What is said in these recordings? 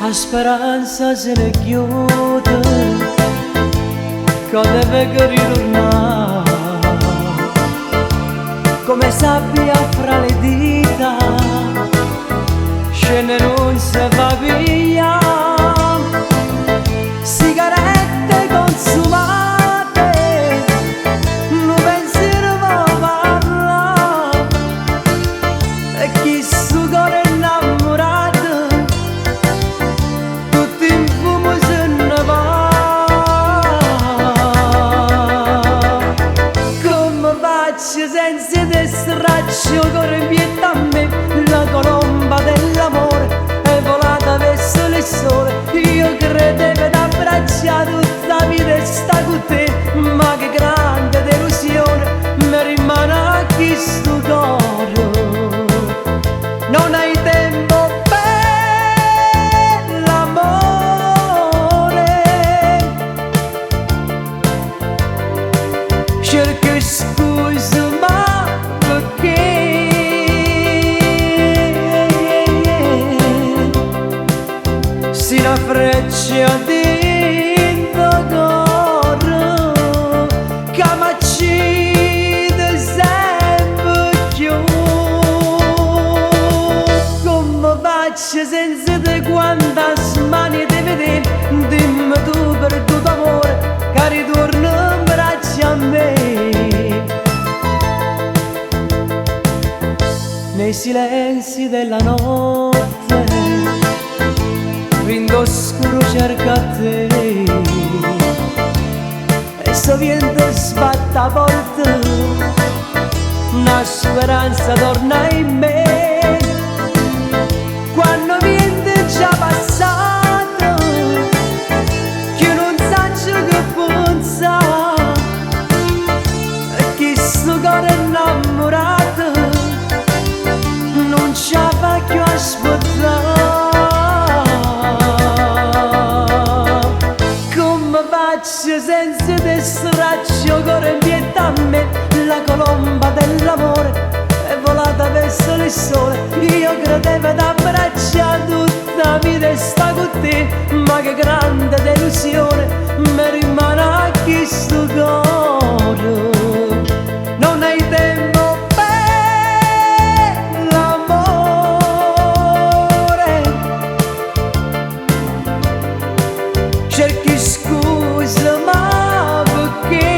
la speranza se ne chiude, che deve ritornare, come sabbia fra le dita, scende non si va via, sigarette consumate, non pensiero va parla, e chi su cuore innamorato, tutti in fumo se ne va. Come faccio senza te straccio, corre via a me, la colomba dell'amore è volata verso il sole. Io credevo d'abbracciare tutta la vita e sta con te, ma che grande delusione, mi rimane a chi sto cuore. Non hai tempo per l'amore, cerco scusa ma perché si la freccia dentro cuore che mi uccide sempre più. Come faccio senza te quanta smania di vedere, dimmi tu per tutto amore che ritorna in braccio a me. Nei silenzi della notte, rindo oscuro cerca te, e sovente sbatta a volte, una speranza torna in me, quando viene già passato, che non saggio che pensa, e chi sto cuore innamorato, non ci fa più aspettare. Come faccio senza te straccio, corre dietro a me, la colomba dell'amore è volata verso il sole. Io credevo d'abbracciare tutta la vita e sta con te, ma che grande delusione, mi rimane a chi sto cuore. Non hai tempo per l'amore, cerchi scusa ma perché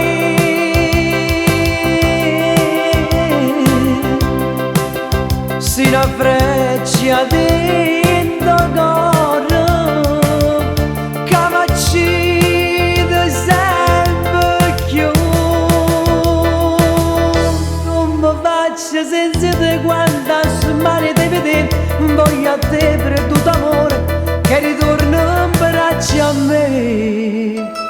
si una freccia dentro cuore che mi uccide sempre più. Come faccio senza te quanta smania di vedere, voglio a te per tutto amore che ritorna in braccio a me.